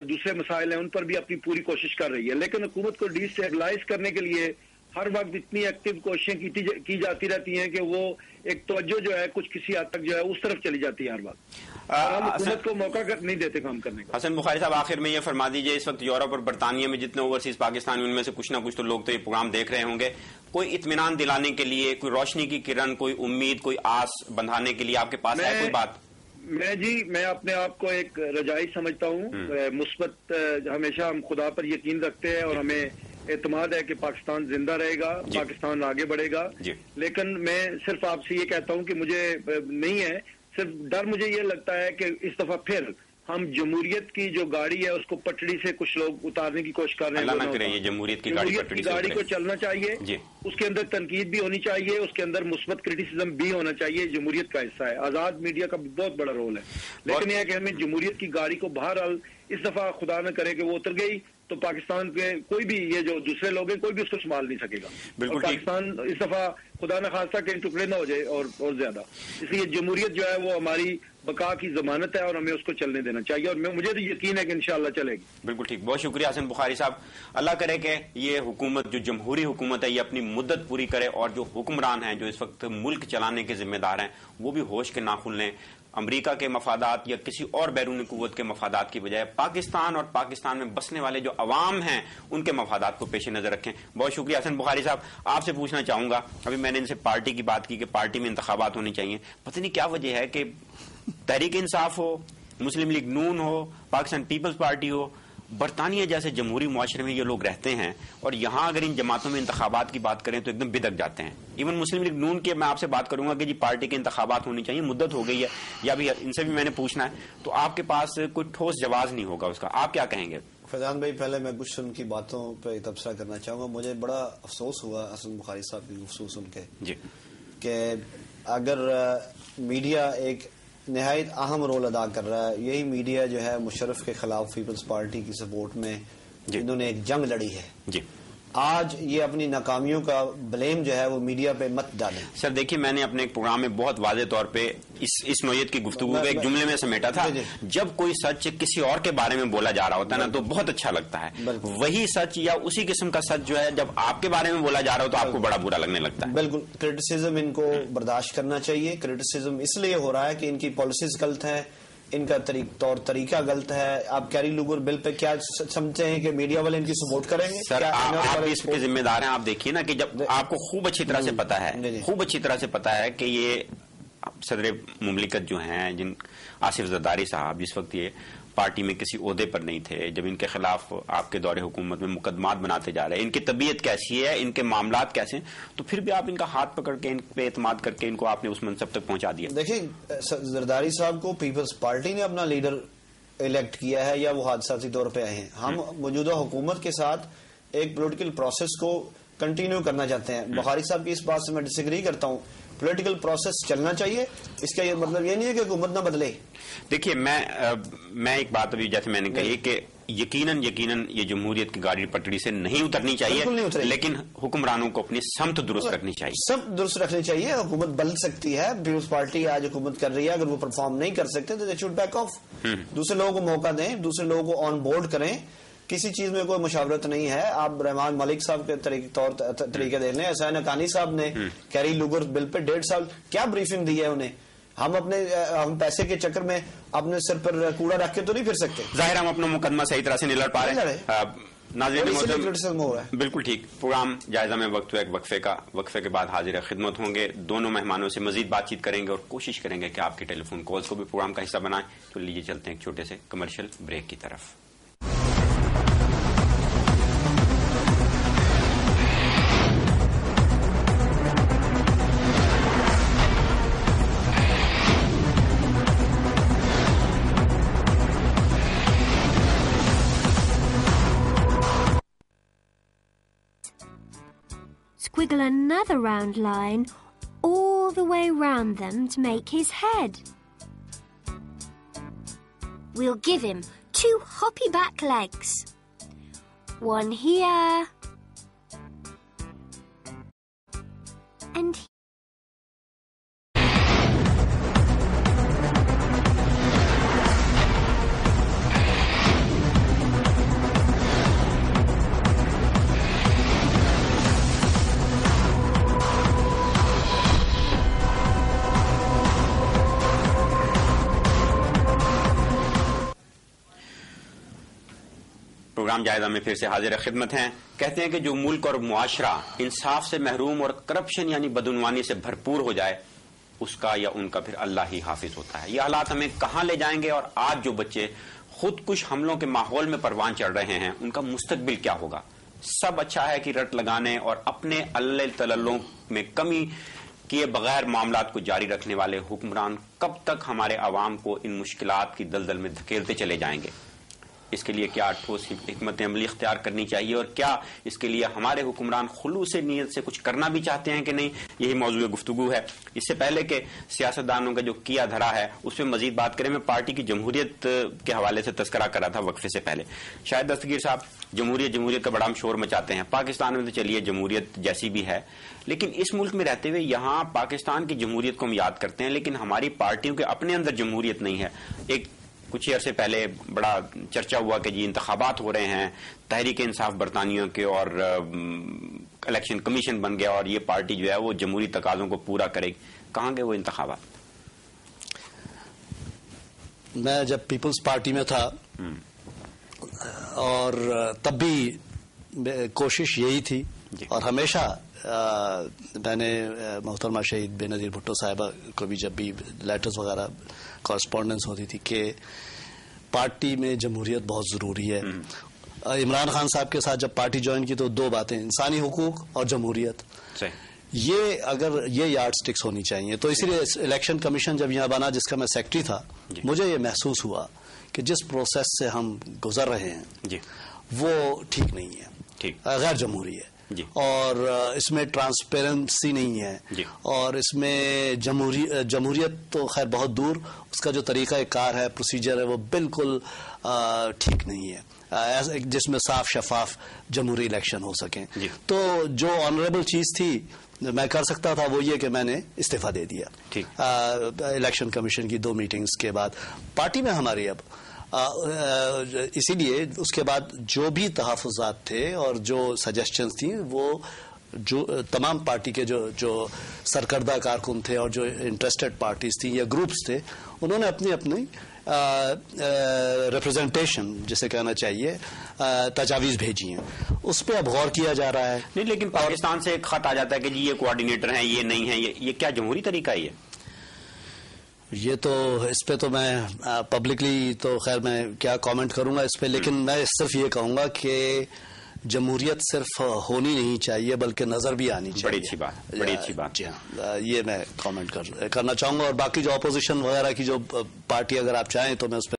دوسرے مسائل ہیں ان پر بھی اپنی پوری کوشش کر رہی ہے، لیکن حکومت کو ڈی اسٹیبلائز کرنے کے لیے ہر وقت اتنی ایکٹیو کوششیں کی جاتی رہتی ہیں کہ وہ ایک توجہ جو ہے کچھ کسی حد تک جو ہے اس طرف چلی جاتی ہے ہر وقت، ہم حکومت کو موقع نہیں دیتے کام کرنے کا۔ حسن بخاری صاحب، آخر میں یہ فرما دیجئے، اس وقت یورپ اور برطانیہ میں جتنے اوورسیز پاکستانی ان میں سے کچھ نہ کچھ تو لوگ تو یہ پروگرام دیکھ رہے ہوں گے، کوئی اطمینان دلانے کے لیے، کوئی روشنی کی کرن، کوئی امید، کوئی آس بندھانے کے لیے آپ کے پاس ہے کوئی بات؟ میں اپنے آپ کو ایک رجائی سمجھتا ہوں، مثبت، ہمیشہ ہم خدا پر یقین رکھتے ہیں اور ہمیں اعتماد ہے کہ پاکستان زندہ رہے گا، پاکستان آگے بڑھے گا، لیکن میں صرف آپ سے یہ کہتا ہوں کہ مجھے نہیں ہے، صرف ڈر مجھے یہ لگتا ہے کہ اس دفعہ پھر ہم جمہوریت کی جو گاڑی ہے اس کو پٹڑی سے کچھ لوگ اتارنے کی کوشش کر رہے ہیں۔ اللہ نہ کرے یہ جمہوریت کی گاڑی کو چلنا چاہیے، اس کے اندر تنقید بھی ہونی چاہیے، اس کے اندر مثبت کرٹیسزم بھی ہونا چاہیے، جمہوریت کا حصہ ہے، آزاد میڈیا کا بہت بڑا رول ہے، لیکن یہ ہے کہ ہمیں جمہوریت کی گاڑی کو بہرحال اس دفعہ خدا نہ کرے کہ وہ اتر گئی تو پاکستان کے کوئی بھی یہ جو دوسرے لوگ ہیں کوئی بھی اس کو سنبھال نہیں سکے گا، اور پاکستان اس دفعہ خدا نہ خواستہ کہ ٹکڑے نہ ہو جائے اور زیادہ، اس لیے جمہوریت جو ہے وہ ہماری بقا کی ضمانت ہے اور ہمیں اس کو چلنے دینا چاہیے، اور مجھے تو یقین ہے کہ انشاءاللہ چلے گی۔ بالکل ٹھیک، بہت شکریہ حسن بخاری صاحب، اللہ کرے کہ یہ حکومت جو جمہوری حکومت ہے یہ اپنی مدت پوری کرے، اور جو حکمران ہیں جو اس وقت ملک چلانے کے ذمہ دار ہیں وہ بھی ہوش کے ناخن لیں، امریکہ کے مفادات یا کسی اور بیرونی قوت کے مفادات کی بجائے پاکستان اور پاکستان میں بسنے والے جو عوام ہیں ان کے مفادات کو پیش نظر رکھیں۔ بہت شکریہ حسن بخاری صاحب۔ آپ سے پوچھنا چاہوں گا، ابھی میں نے ان سے پارٹی کی بات کی کہ پارٹی میں انتخابات ہونے چاہیے، پتہ نہیں کیا وجہ ہے کہ تحریک انصاف ہو، مسلم لیگ نون ہو، پاکستان پیپلز پارٹی ہو، برطانیہ جیسے جمہوری معاشرے میں یہ لوگ رہتے ہیں، اور یہاں اگر ان جماعتوں میں انتخابات کی بات کریں تو ایک دم بدک جاتے ہیں۔ ایون مسلم لیگ نون کے میں آپ سے بات کروں گا کہ جی پارٹی کے انتخابات ہونے چاہیے، مدت ہو گئی ہے، یا بھی ان سے بھی میں نے پوچھنا ہے، تو آپ کے پاس کوئی ٹھوس جواز نہیں ہوگا اس کا، آپ کیا کہیں گے؟ فیضان بھائی، پہلے میں کچھ ان کی باتوں پہ تبصرہ کرنا چاہوں گا۔ مجھے بڑا افسوس ہوا حسن بخاری صاحب کی گفتگو سن کے جی کہ اگر میڈیا ایک نہایت اہم رول ادا کر رہا ہے، یہی میڈیا جو ہے مشرف کے خلاف پیپلز پارٹی کی سپورٹ میں انہوں نے ایک جنگ لڑی ہے، جی آج یہ اپنی ناکامیوں کا بلیم جو ہے وہ میڈیا پہ مت ڈالیں۔ سر دیکھیے، میں نے اپنے ایک پروگرام میں بہت واضح طور پہ اس نوعیت کی گفتگو کو ایک جملے میں سمیٹا تھا، جب کوئی سچ کسی اور کے بارے میں بولا جا رہا ہوتا ہے نا تو بہت اچھا لگتا ہے، وہی سچ یا اسی قسم کا سچ جو ہے جب آپ کے بارے میں بولا جا رہا ہو تو آپ کو بڑا برا لگنے لگتا ہے۔ بالکل، کرٹیسزم ان کو برداشت کرنا چاہیے۔ کرٹیسزم اس لیے ہو رہا ہے کہ ان کی پالیسیز غلط ہیں، ان کا طور طریقہ غلط ہے۔ آپ کیری لوگر بل پہ کیا سمجھتے ہیں کہ میڈیا والے ان کی سپورٹ کریں گے؟ سر آپ اس کے ذمہ دار ہیں، آپ دیکھیے نا کہ جب آپ کو خوب اچھی طرح سے پتا ہے کہ یہ صدر مملکت جو ہیں جن آصف زرداری صاحب جس وقت یہ پارٹی میں کسی عہدے پر نہیں تھے، جب ان کے خلاف آپ کے دور حکومت میں مقدمات بناتے جا رہے ہیں، ان کی طبیعت کیسی ہے، ان کے معاملات کیسے ہیں، تو پھر بھی آپ ان کا ہاتھ پکڑ کے ان پہ اعتماد کر کے ان کو آپ نے اس منصب تک پہنچا دیا۔ دیکھیں، زرداری صاحب کو پیپلز پارٹی نے اپنا لیڈر الیکٹ کیا ہے یا وہ حادثاتی طور پہ آئے ہیں؟ ہم موجودہ حکومت کے ساتھ ایک پولیٹیکل پروسیس کو کنٹینیو کرنا چاہتے ہیں۔ بخاری صاحب کی اس بات سے میں ڈس ایگری کرتا ہوں، پولیٹیکل پروسیس چلنا چاہیے، اس کا یہ مطلب یہ نہیں ہے کہ حکومت نہ بدلے۔ دیکھیے، میں ایک بات ابھی جیسے میں نے کہی کہ یقیناً یہ جمہوریت کی گاڑی پٹڑی سے نہیں اترنی چاہیے، لیکن حکمرانوں کو اپنی سمت درست رکھنی چاہیے، سب درست رکھنی چاہیے۔ حکومت بدل سکتی ہے، پیپلز پارٹی آج حکومت کر رہی ہے، اگر وہ پرفارم نہیں کر سکتے تو دے شوڈ بیک آف، دوسرے لوگوں کو موقع دیں، دوسرے لوگوں کو آن بورڈ کریں۔ کسی چیز میں کوئی مشاورت نہیں ہے۔ آپ رحمان ملک صاحب کے طریقے دیکھ لیں، حسین حقانی صاحب نے کیری لوگر بل پہ 1.5 سال کیا بریفنگ دی ہے انہیں۔ ہم پیسے کے چکر میں اپنے سر پر کوڑا رکھ کے تو نہیں پھر سکتے۔ ظاہر ہم اپنا مقدمہ صحیح طرح سے نہیں لڑ پا رہے ہیں۔ ناظرین، بالکل ٹھیک، پروگرام جائزہ میں وقت ایک وقفے کے بعد حاضر خدمت ہوں گے، دونوں مہمانوں سے مزید بات چیت کریں گے اور کوشش کریں گے کہ آپ کے ٹیلی فون کالز کو بھی پروگرام کا حصہ بنائیں۔ تو لیجیے چلتے ہیں ایک چھوٹے سے کمرشل بریک کی طرف۔ Squiggle another round line all the way round them to make his head. We'll give him 2 hoppy back legs. One here and here. Programme جائزہ میں پھر سے حاضر خدمت ہیں. کہتے ہیں کہ جو ملک اور معاشرہ انصاف سے محروم اور کرپشن یعنی بدعنوانی سے بھرپور ہو جائے اس کا یا ان کا پھر اللہ ہی حافظ ہوتا ہے. یہ حالات ہمیں کہاں لے جائیں گے اور آج جو بچے خود کچھ حملوں کے ماحول میں پروان چڑھ رہے ہیں ان کا مستقبل کیا ہوگا؟ سب اچھا ہے کہ رٹ لگانے اور اپنے اللہ تللوں میں کمی کیے بغیر معاملات کو جاری رکھنے والے حکمران کب تک ہمارے عوام کو ان مشکلات کی دلدل میں دھکیلتے چلے جائیں گے؟ اس کے لیے کیا ٹھوس حکمت عملی اختیار کرنی چاہیے اور کیا اس کے لیے ہمارے حکمران خلوص نیت سے کچھ کرنا بھی چاہتے ہیں کہ نہیں؟ یہی موضوع گفتگو ہے. اس سے پہلے کہ سیاستدانوں کا جو کیا دھرا ہے اس پہ مزید بات کریں، میں پارٹی کی جمہوریت کے حوالے سے تذکرہ کر رہا تھا وقفے سے پہلے. شاید دستگیر صاحب جمہوریت کا بڑا ہم شور مچاتے ہیں. پاکستان میں تو چلیے جمہوریت جیسی بھی ہے، لیکن اس ملک میں رہتے ہوئے یہاں پاکستان کی جمہوریت کو ہم یاد کرتے ہیں لیکن ہماری پارٹیوں کے اپنے اندر جمہوریت نہیں ہے. ایک کچھ عرصے پہلے بڑا چرچا ہوا کہ جی انتخابات ہو رہے ہیں، تحریک انصاف برطانیہ کے اور الیکشن کمیشن بن گیا اور یہ پارٹی جو ہے وہ جمہوری تقاضوں کو پورا کرے گی. کہاں گئے وہ انتخابات؟ میں جب پیپلز پارٹی میں تھا اور تب بھی کوشش یہی تھی اور ہمیشہ میں نے محترمہ شہید بے نظیر بھٹو صاحبہ کو بھی جب بھی لیٹرز وغیرہ کورسپونڈنس ہوتی تھی کہ پارٹی میں جمہوریت بہت ضروری ہے. عمران خان صاحب کے ساتھ جب پارٹی جوائن کی تو دو باتیں، انسانی حقوق اور جمہوریت، یہ اگر یہ یارڈ سٹکس ہونی چاہیے. تو اسی لیے الیکشن کمیشن جب یہاں بنا جس کا میں سیکرٹری تھا، مجھے یہ محسوس ہوا کہ جس پروسیس سے ہم گزر رہے ہیں وہ ٹھیک نہیں ہے، غیر جمہوری ہے اور اس میں ٹرانسپیرنسی نہیں ہے اور اس میں جمہوریت تو خیر بہت دور، اس کا جو طریقہ کار ہے، پروسیجر ہے، وہ بالکل ٹھیک نہیں ہے جس میں صاف شفاف جمہوری الیکشن ہو سکیں. تو جو آنریبل چیز تھی میں کر سکتا تھا وہ یہ کہ میں نے استعفیٰ دے دیا الیکشن کمیشن کی 2 میٹنگز کے بعد. پارٹی میں ہماری اب اسی لیے اس کے بعد جو بھی تحفظات تھے اور جو سجیشنز تھیں وہ جو تمام پارٹی کے جو سرکردہ کارکن تھے اور جو انٹرسٹڈ پارٹیز تھیں یا گروپس تھے انہوں نے اپنی ریپرزنٹیشن جسے کہنا چاہیے تجاویز بھیجی ہیں. اس پہ اب غور کیا جا رہا ہے. نہیں لیکن پاکستان سے ایک خط آ جاتا ہے کہ جی یہ کوآرڈینیٹر ہیں، یہ نہیں ہے، یہ کیا جمہوری طریقہ ہی ہے؟ یہ تو اس پہ تو میں پبلکلی تو خیر میں کیا کامنٹ کروں گا اس پہ، لیکن میں صرف یہ کہوں گا کہ جمہوریت صرف ہونی نہیں چاہیے بلکہ نظر بھی آنی چاہیے. بڑی اچھی بات. جی ہاں، یہ میں کامنٹ کرنا چاہوں گا. اور باقی جو اپوزیشن وغیرہ کی جو پارٹی اگر آپ چاہیں تو میں اس پہ